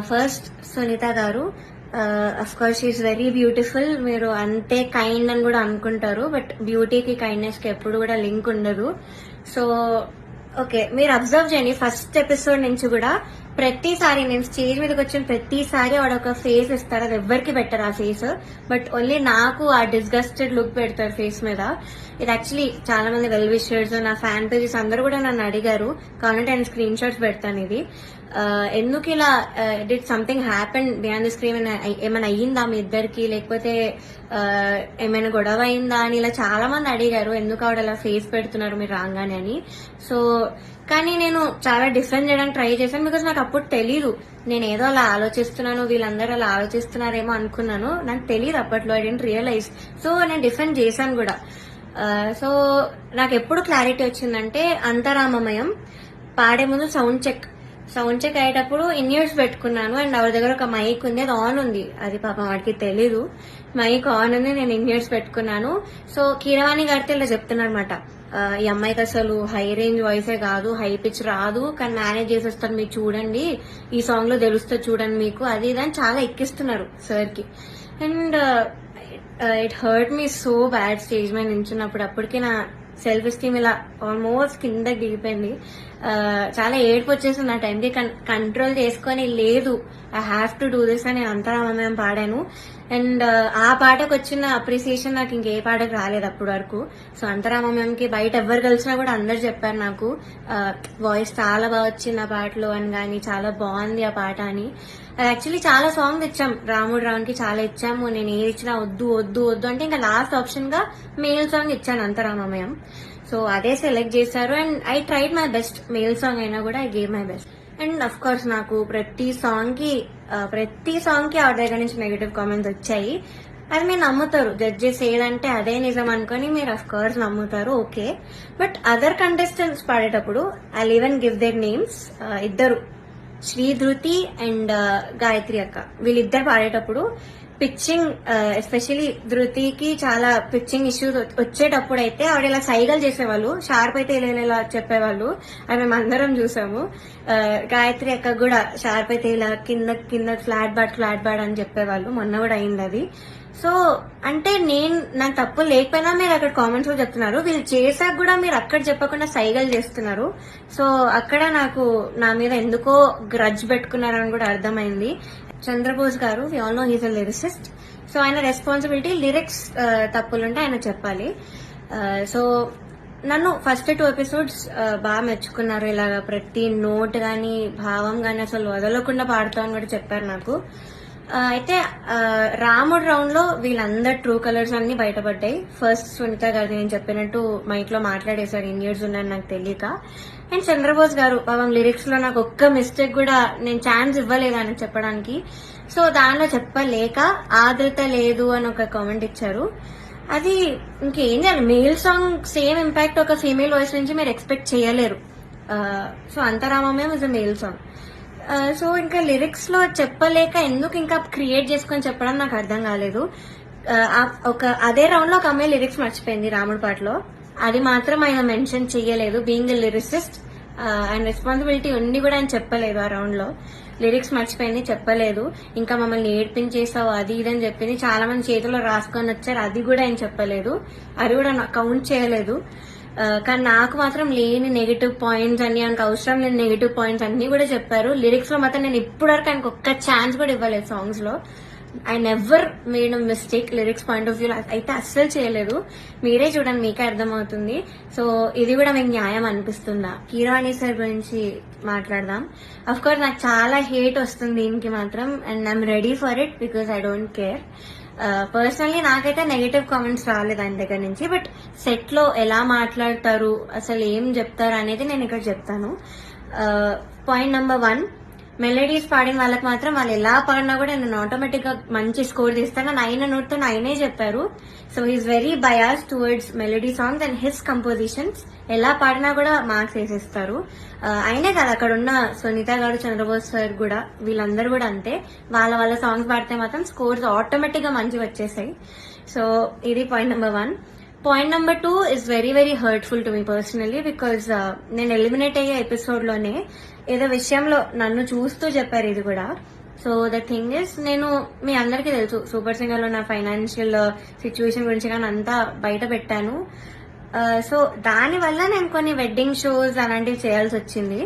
First Sunitha గారు, of course she is very beautiful. మీరు అంతే కైండ్ అని కూడా అనుకుంటారు, బట్ బ్యూటీకి కైండ్నెస్ కి ఎప్పుడు కూడా లింక్ ఉండదు. సో ఓకే, మీరు అబ్జర్వ్ చేయండి, ఫస్ట్ ఎపిసోడ్ నుంచి కూడా ప్రతిసారి నేను స్టేజ్ మీదకి వచ్చిన ప్రతిసారి వాడు ఒక ఫేస్ ఇస్తాడు. అది ఎవ్వరికి పెట్టరు ఆ ఫేస్, బట్ ఓన్లీ నాకు ఆ డిస్గస్టెడ్ లుక్ పెడతారు ఫేస్ మీద. ఇది యాక్చువల్లీ చాలా మంది వెల్ విషర్స్, నా ఫ్యాన్ పేజెస్ అందరూ కూడా నన్ను అడిగారు, కాబట్టి నేను స్క్రీన్ షాట్స్ పెడతాను. ఇది ఎందుకు ఇలా did something happen beyond the screen, ఏమైనా అయ్యిందా మీ ఇద్దరికి, లేకపోతే ఏమైనా గొడవ అయిందా అని ఇలా చాలా మంది అడిగారు, ఎందుకు ఆవిడ అలా ఫేస్ పెడుతున్నారు మీరు రాగానే అని. సో కానీ నేను చాలా డిఫరెంట్ చేయడానికి ట్రై చేశాను, బికాస్ నాకు అప్పుడు తెలీదు, నేను ఏదో అలా ఆలోచిస్తున్నాను, వీళ్ళందరూ అలా ఆలోచిస్తున్నారేమో అనుకున్నాను, నాకు తెలియదు అప్పట్లో, ఐ డెంట్ రియలైజ్. సో నేను డిఫరెంట్ చేశాను కూడా. సో నాకు ఎప్పుడు క్లారిటీ వచ్చిందంటే, అంతరామమయం పాడే ముందు సౌండ్ చెక్ అయ్యేటప్పుడు ఇన్ ఇయర్స్ పెట్టుకున్నాను, అండ్ ఆవిడ దగ్గర ఒక మైక్ ఉంది, అది ఆన్ ఉంది, అది పాపం వాడికి తెలీదు, మైక్ ఆన్ ఉంది, నేను ఇన్ ఇయర్స్ పెట్టుకున్నాను. సో కీరవాణి గారితో ఇలా చెప్తున్నారు అనమాట, ఈ అమ్మాయికి అసలు హై రేంజ్ వాయిసే కాదు, హై పిచ్ రాదు, కానీ మేనేజ్ చేసేస్తారు, మీరు చూడండి, ఈ సాంగ్ లో తెలుస్తుంది చూడండి మీకు, అది ఇదని చాలా ఎక్కిస్తున్నారు సార్ కి. And it hurt me so bad stage మీద నించున్నప్పుడు. అప్పటికి నా సెల్ఫ్ ఎస్టీమ్ ఇలా ఆల్మోస్ట్ కిందకి దిగిపోయింది. చాలా ఏడుపు వచ్చేసింది ఆ టైంకి, కంట్రోల్ చేసుకొని లేదు I have to do this అని అంతరామమయం పాడాను. అండ్ ఆ పాటకు వచ్చిన అప్రిసియేషన్ నాకు ఇంకే పాటకు రాలేదు అప్పటి వరకు. సో అంతరామమయంకి బయట ఎవరు కలిసినా కూడా అందరు చెప్పారు నాకు, వాయిస్ చాలా బాగా వచ్చింది ఆ పాటలో అని, కానీ చాలా బాగుంది ఆ పాట అని. యాక్చువల్లీ చాలా సాంగ్స్ ఇచ్చాం, రాముడు రావునికి చాలా ఇచ్చాము, నేను ఏది ఇచ్చినా వద్దు వద్దు వద్దు అంటే ఇంకా లాస్ట్ ఆప్షన్ గా మేల్ సాంగ్ ఇచ్చాను అంతరామమయం. సో అదే సెలెక్ట్ చేశారు, and I tried my best, male song అయినా కూడా I gave my best. And of course నాకు ప్రతి సాంగ్ కి ఆవిడ దగ్గర నుంచి నెగటివ్ కామెంట్స్ వచ్చాయి. అది మీరు నమ్ముతారు, జడ్జెస్ ఏదంటే అదే నిజం అనుకుని మీరు అఫ్ కోర్స్ నమ్ముతారు, ఓకే. బట్ అదర్ కంటెస్టెంట్స్ పాడేటప్పుడు I even give their names. ఇద్దరు, శ్రీధృతి అండ్ గాయత్రి అక్క, వీళ్ళిద్దరు పాడేటప్పుడు పిచ్చింగ్, ఎస్పెషలీ ధృతికి చాలా పిచ్చింగ్ ఇష్యూస్ వచ్చేటప్పుడు అయితే ఆవిడ ఇలా సైగలు చేసేవాళ్ళు, షార్ప్ అయితే ఇలా చెప్పేవాళ్ళు, అది మేము అందరం చూసాము. గాయత్రి అక్క కూడా షార్ప్ అయితే ఇలా కింద ఫ్లాట్ బాడ్ అని చెప్పేవాళ్ళు, మొన్న కూడా అయింది అది. సో అంటే నాకు తప్పు లేకపోయినా మీరు అక్కడ కామెంట్స్ లో చెప్తున్నారు, వీళ్ళు చేశాక కూడా మీరు అక్కడ చెప్పకుండా సైగలు చేస్తున్నారు. సో అక్కడ నాకు నా మీద ఎందుకో గ్రడ్జ్ పెట్టుకున్నారని కూడా అర్థమైంది. చంద్రబోస్ గారు, we all know he's a lyricist, so ఆయన రెస్పాన్సిబిలిటీ లిరిక్స్ తప్పులుంటే ఆయన చెప్పాలి. సో నన్ను ఫస్ట్ 2 ఎపిసోడ్స్ బాగా మెచ్చుకున్నారు, ఇలాగా ప్రతి నోట్ గాని భావం గాని అసలు వదలకుండా పాడుతామని కూడా చెప్పారు నాకు. అయితే రాముడు రౌండ్ లో వీళ్ళందరు ట్రూ కలర్స్ అన్ని బయటపడ్డాయి. ఫస్ట్ సునీత గారు నేను చెప్పినట్టు మైక్ లో మాట్లాడేశారు, ఇన్ ఇయర్స్ ఉన్నాయని నాకు తెలియక. అండ్ చంద్రబోస్ గారు పాపం లిరిక్స్ లో నాకు ఒక్క మిస్టేక్ కూడా నేను ఛాన్స్ ఇవ్వలేదు అని చెప్పడానికి. సో దానిలో చెప్పలేక ఆదృత లేదు అని ఒక కామెంట్ ఇచ్చారు. అది ఇంకేం చేయాలి, మేల్ సాంగ్ సేమ్ ఇంపాక్ట్ ఒక ఫీమేల్ వాయిస్ నుంచి మీరు ఎక్స్పెక్ట్ చేయలేరు. సో అంతరామమయం is a male song. So ఇంకా లిరిక్స్ లో చెప్పలేక ఎందుకు ఇంకా క్రియేట్ చేసుకొని చెప్పడం నాకు అర్థం కాలేదు. అదే రౌండ్ లో ఒక అమ్మాయి లిరిక్స్ మర్చిపోయింది రాముడి పాటలో, అది మాత్రం ఆయన మెన్షన్ చెయ్యలేదు. బీయింగ్ ఎ లిరిసిస్ట్ ఆయన రెస్పాన్సిబిలిటీ ఉండి కూడా ఆయన చెప్పలేదు. ఆ రౌండ్ లో లిరిక్స్ మర్చిపోయింది, చెప్పలేదు. ఇంకా మమ్మల్ని ఏడ్పించేసావు అది ఇదని చెప్పింది, చాలా మంది చేతిలో రాసుకొని వచ్చారు, అది కూడా ఆయన చెప్పలేదు, అది కూడా కౌంట్ చేయలేదు. కానీ నాకు మాత్రం లేని నెగిటివ్ పాయింట్స్ అన్ని, ఆయనకు అవసరం లేని నెగిటివ్ పాయింట్స్ అన్ని కూడా చెప్పారు. లిరిక్స్ లో మాత్రం నేను ఇప్పటివరకు ఆయనకు ఒక్క ఛాన్స్ కూడా ఇవ్వలేదు సాంగ్స్ లో. I never made a mistake lyrics point of view అయితే అస్సలు చేయలేదు. మీరే చూడండి, మీకే అర్థమవుతుంది. సో ఇది కూడా మీకు న్యాయం అనిపిస్తుందా? కీరవాణి సార్ గురించి మాట్లాడదాం. అఫ్ కోర్స్ నాకు చాలా హేట్ వస్తుంది దీనికి మాత్రం, and I'm ready for it because I don't care. Personally నాకైతే నెగటివ్ కామెంట్స్ రాలేదు ఆయన దగ్గర నుంచి, బట్ సెట్ లో ఎలా మాట్లాడతారు, అసలు ఏం చెప్తారు అనేది నేను ఇక్కడ చెప్తాను. పాయింట్ నెంబర్ 1, మెలడీస్ పాడిన వాళ్ళకి మాత్రం వాళ్ళు ఎలా పాడినా కూడా నేను ఆటోమేటిక్ గా మంచి స్కోర్ తీస్తాను అని ఆయన నోట్తో ఆయనే చెప్పారు. So he's very bias towards melody songs and his compositions. ఎలా పాడినా కూడా మార్క్స్ వేసేస్తారు. అయినే కదా అక్కడ ఉన్న సునీత గారు, చంద్రబోస్ సార్ కూడా, వీళ్ళందరూ కూడా అంతే. వాళ్ళ సాంగ్స్ పాడితే మాత్రం స్కోర్స్ ఆటోమేటిక్ గా మంచిగా వచ్చేసాయి. సో ఇది point number 1. Point number 2 is very very hurtful to me personally, because నేను ఎలిమినేట్ అయ్యే ఎపిసోడ్ లోనే ఏదో విషయంలో నన్ను చూస్తూ చెప్పారు ఇది కూడా. సో ద థింగ్ ఇస్, నేను మీ అందరికీ తెలుసు సూపర్ సింగర్ లో నా ఫైనాన్షియల్ సిచ్యువేషన్ గురించి కానీ అంతా బయట పెట్టాను. సో దానివల్ల నేను కొన్ని వెడ్డింగ్ షోస్ అలాంటివి చేయాల్సి వచ్చింది.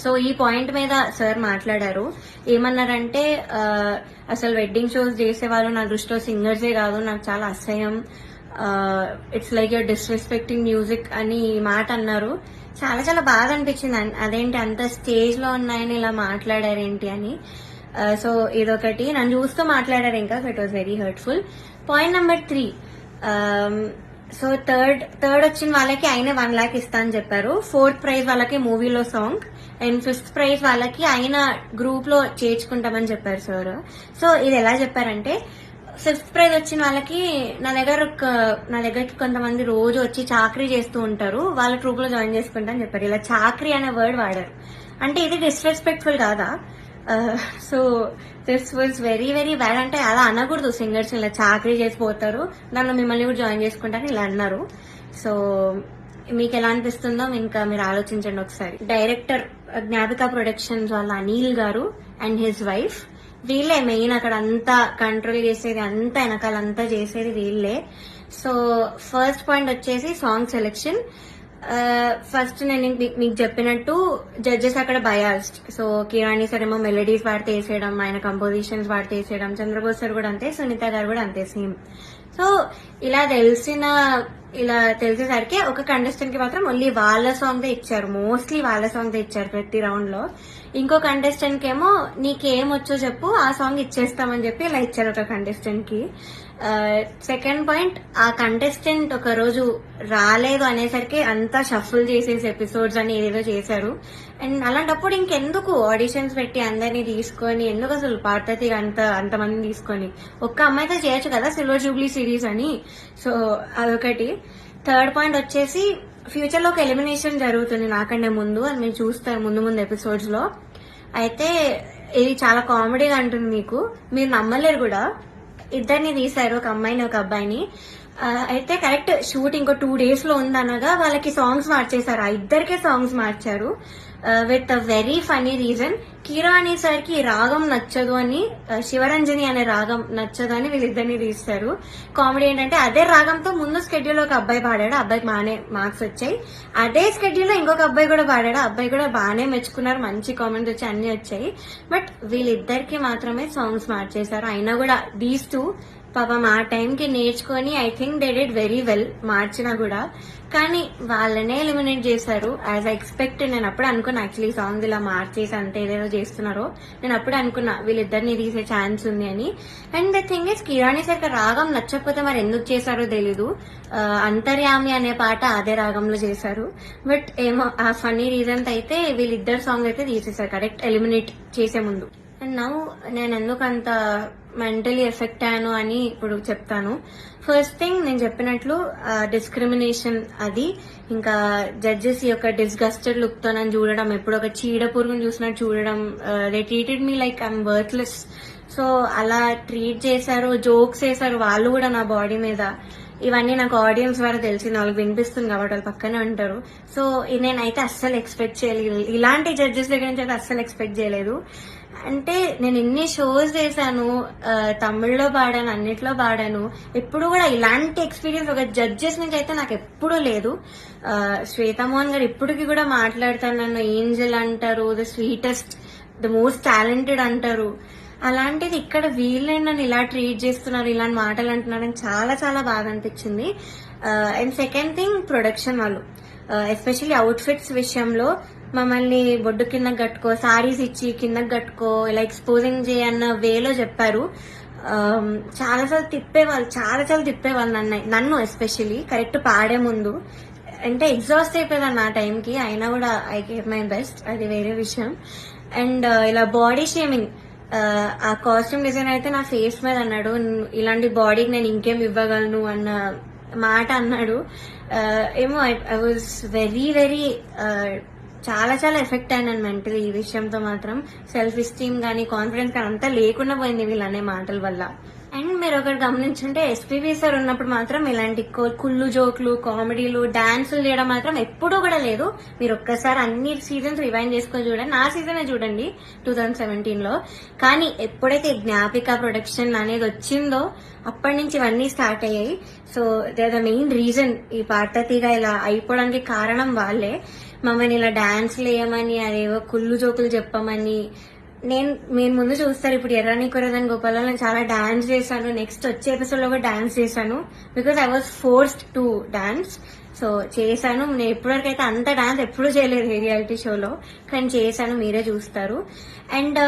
సో ఈ పాయింట్ మీద సార్ మాట్లాడారు. ఏమన్నారంటే అసలు వెడ్డింగ్ షోస్ చేసేవాళ్ళు నా దృష్టిలో సింగర్సే కాదు, నాకు చాలా అసహ్యం, it's like you're disrespecting music అని ఈ మాట అన్నారు. చాలా చాలా బాగా అనిపించింది. అదేంటి అంత స్టేజ్ లో ఉన్నాయని ఇలా మాట్లాడారేంటి అని. సో ఇదొకటి నన్ను చూస్తూ మాట్లాడారు ఇంకా. So it was very hurtful. Point number 3, so third వచ్చిన వాళ్ళకి ఆయన 1 lakh ఇస్తా అని చెప్పారు. 4th ప్రైజ్ వాళ్ళకి మూవీలో సాంగ్, అండ్ 5th ప్రైజ్ వాళ్ళకి ఆయన గ్రూప్ లో చేర్చుకుంటామని చెప్పారు సార్. సో ఇది ఎలా చెప్పారంటే, 5th ప్రైజ్ వచ్చిన వాళ్ళకి నా దగ్గరకి కొంతమంది రోజు వచ్చి చాకరీ చేస్తూ ఉంటారు, వాళ్ళ ట్రూప్ లో జాయిన్ చేసుకుంటా అని చెప్పారు. ఇలా చాకరీ అనే వర్డ్ వాడారు. అంటే ఇది డిస్రెస్పెక్ట్ఫుల్ కాదా? So this was very very bad. అంటే అలా అనకూడదు, సింగర్స్ ఇలా చాకరీ చేసిపోతారు, దానిలో మిమ్మల్ని కూడా జాయిన్ చేసుకుంటారని ఇలా అన్నారు. సో మీకు ఎలా అనిపిస్తుందో ఇంకా మీరు ఆలోచించండి ఒకసారి. డైరెక్టర్ జ్ఞాపిక ప్రొడక్షన్స్ వాళ్ళ అనిల్ గారు అండ్ హిజ్ వైఫ్, వీళ్ళే మెయిన్ అక్కడ అంతా కంట్రోల్ చేసేది, అంతా వెనకాలంతా చేసేది వీళ్ళే. సో ఫస్ట్ పాయింట్ వచ్చేసి సాంగ్ సెలెక్షన్. ఫస్ట్ నేను మీకు చెప్పినట్టు జడ్జెస్ అక్కడ బయాస్డ్. సో కిరాణి సార్ ఏమో మెలడీస్ వాడితే వేసేయడం, ఆయన కంపోజిషన్స్ వాడితే వేసేయడం, చంద్రబోస్ సార్ కూడా అంతే, సునీత గారు కూడా అంతే సేమ్. సో ఇలా తెలిసేసరికి ఒక కంటెస్టెంట్ కి మాత్రం ఓన్లీ వాళ్ళ సాంగ్ దే ఇచ్చారు, మోస్ట్లీ వాళ్ళ సాంగ్ దే ఇచ్చారు ప్రతి రౌండ్ లో. ఇంకో కంటెస్టెంట్ కి ఏమో నీకేం వచ్చో చెప్పు, ఆ సాంగ్ ఇచ్చేస్తామని చెప్పి ఇలా ఇచ్చారు ఒక కంటెస్టెంట్ కి. సెకండ్ పాయింట్, ఆ కంటెస్టెంట్ ఒక రోజు రాలేదు అనేసరికి అంతా షఫుల్ చేసేసి ఎపిసోడ్స్ అని ఏదేదో చేశారు. అండ్ అలాంటప్పుడు ఇంకెందుకు ఆడిషన్స్ పెట్టి అందరినీ తీసుకొని, ఎందుకు అసలు పార్వతి అంతమందిని తీసుకొని ఒక్క అమ్మాయితో చేయొచ్చు కదా సిల్వర్ జూబ్లీ సిరీస్ అని. సో అదొకటి. థర్డ్ పాయింట్ వచ్చేసి, ఫ్యూచర్ లో ఒక ఎలిమినేషన్ జరుగుతుంది నాకంటే ముందు, అది మీరు చూస్తారు ముందు ఎపిసోడ్స్ లో. అయితే ఇది చాలా కామెడీగా అంటుంది మీకు, మీరు నమ్మలేరు కూడా. ఇద్దరిని తీశారు, ఒక అమ్మాయిని ఒక అబ్బాయిని. అయితే కరెక్ట్ షూట్ ఇంకో 2 days లో ఉందనగా వాళ్ళకి సాంగ్స్ మార్చేశారు, ఆ ఇద్దరికే సాంగ్స్ మార్చారు with a very funny reason. కిరాణి సార్ కి రాగం నచ్చదు అని, శివరంజని అనే రాగం నచ్చదు అని వీళ్ళిద్దరిని తీస్తారు. కామెడీ ఏంటంటే అదే రాగంతో ముందు స్కెడ్యూల్ ఒక అబ్బాయి పాడాడు, అబ్బాయికి బాగానే మార్క్స్ వచ్చాయి. అదే స్కెడ్యూల్ లో ఇంకొక అబ్బాయి కూడా పాడాడు, అబ్బాయి కూడా బాగానే మెచ్చుకున్నారు, మంచి కామెంట్స్ వచ్చి అన్ని వచ్చాయి. బట్ వీళ్ళిద్దరికి మాత్రమే సాంగ్స్ మార్చేశారు. అయినా కూడా దీస్ 2 పాపం ఆ టైంకి నేర్చుకొని I think they did very well, మార్చినా కూడా. కానీ వాళ్ళనే ఎలిమినేట్ చేశారు యాజ్ ఐ ఎక్స్పెక్ట్. నేను అప్పుడు అనుకున్నా, యాక్చువల్లీ సాంగ్ ఇలా మార్చేసి అంత ఏదేదో చేస్తున్నారో, నేను అప్పుడు అనుకున్నా వీళ్ళిద్దరిని తీసే ఛాన్స్ ఉంది అని. And the thing is, కిరాణి sir రాగం నచ్చకపోతే మరి ఎందుకు చేశారో తెలీదు. అంతర్యామి అనే పాట అదే రాగంలో చేశారు. బట్ ఏమో ఆ ఫన్నీ రీజన్ అయితే వీళ్ళిద్దరు సాంగ్ అయితే తీసేశారు కరెక్ట్ ఎలిమినేట్ చేసే ముందు. అండ్ నౌ నేను ఎందుకు అంత మెంటలీ ఎఫెక్ట్ అయ్యాను అని ఇప్పుడు చెప్తాను. ఫస్ట్ థింగ్, నేను చెప్పినట్లు డిస్క్రిమినేషన్ అది, ఇంకా జడ్జెస్ యొక్క డిస్గస్టెడ్ లుక్ తో నన్ను చూడడం, ఎప్పుడు ఒక చీడ పురుగును చూసినట్టు చూడడం. They treated me like I'm worthless. So అలా ట్రీట్ చేశారు, జోక్స్ వేశారు వాళ్ళు కూడా నా బాడీ మీద. ఇవన్నీ నాకు ఆడియన్స్ ద్వారా తెలిసింది, వాళ్ళకి వినిపిస్తుంది కాబట్టి వాళ్ళు పక్కనే ఉంటారు. సో నేనైతే అస్సలు ఎక్స్పెక్ట్ చేయలేదు, ఇలాంటి జడ్జెస్ దగ్గర నుంచి అయితే అస్సలు ఎక్స్పెక్ట్ చేయలేదు. అంటే నేను ఎన్ని షోస్ చేశాను, తమిళ్లో పాడాను, అన్నిట్లో పాడాను, ఎప్పుడు కూడా ఇలాంటి ఎక్స్పీరియన్స్ ఒక జడ్జెస్ నుంచి అయితే నాకు ఎప్పుడూ లేదు. శ్వేతామోహన్ గారు ఇప్పటికి కూడా మాట్లాడతారు, నన్ను ఏంజల్ అంటారు, the sweetest, the most talented అంటారు. అలాంటిది ఇక్కడ వీళ్ళే నన్ను ఇలా ట్రీట్ చేస్తున్నారు, ఇలాంటి మాటలు అంటున్నారని చాలా చాలా బాగా అనిపించింది. అండ్ సెకండ్ థింగ్, ప్రొడక్షన్ వాళ్ళు ఎస్పెషల్లీ అవుట్ఫిట్స్ విషయంలో మమ్మల్ని బొడ్డు కిందకి కట్టుకో, సారీస్ ఇచ్చి కిందకి కట్టుకో, ఇలా ఎక్స్పోజింగ్ చేయన్న వేలో చెప్పారు. చాలాసార్లు తిప్పేవాళ్ళు నన్ను ఎస్పెషల్లీ కరెక్ట్ పాడే ముందు. అంటే ఎగ్జాస్ట్ అయిపోయేదాన్ని ఆ టైంకి, అయినా కూడా ఐ గేవ్ మై బెస్ట్, అది వేరే విషయం. అండ్ ఇలా బాడీ షేమింగ్, ఆ కాస్ట్యూమ్ డిజైన్ అయితే నా ఫేస్ మీద అన్నాడు, ఇలాంటి బాడీకి నేను ఇంకేం ఇవ్వగలను అన్న మాట అన్నాడు. ఏమో ఐ వాజ్ వెరీ వెరీ చాలా చాలా ఎఫెక్ట్ అయినాను మెంటలీ ఈ విషయంతో మాత్రం. సెల్ఫ్ ఎస్టీమ్ కానీ కాన్ఫిడెన్స్ కానీ అంతా లేకుండా పోయింది వీళ్ళనే మాటల వల్ల. అండ్ మీరు ఒకటి గమనించుంటే ఎస్పీబీ సార్ ఉన్నప్పుడు మాత్రం ఇలాంటి కుళ్ళు జోకులు, కామెడీలు, డాన్సులు చేయడం మాత్రం ఎప్పుడూ కూడా లేదు. మీరు ఒక్కసారి అన్ని సీజన్స్ రివైండ్ చేసుకొని చూడండి. నా సీజనే చూడండి 2017 లో. కానీ ఎప్పుడైతే జ్ఞాపిక ప్రొడక్షన్ అనేది వచ్చిందో అప్పటి నుంచి ఇవన్నీ స్టార్ట్ అయ్యాయి. So they the main reason ఈ పార్టతీగా ఇలా అయిపోవడానికి కారణం వాళ్ళే. మమ్మల్ని ఇలా డాన్స్లు వేయమని, అదేవో కుళ్ళు జోకులు చెప్పమని. నేను ముందు చూస్తారు ఇప్పుడు ఎర్రని కొరదని గోపాలలో నేను చాలా డాన్స్ చేశాను. నెక్స్ట్ వచ్చే ఎపిసోడ్ లో కూడా డాన్స్ చేశాను. Because I was forced to dance. So చేశాను. నేను ఇప్పటివరకు అయితే అంత డాన్స్ ఎప్పుడూ చేయలేదు ఏ రియాలిటీ షోలో, కానీ చేశాను. మీరే చూస్తారు. అండ్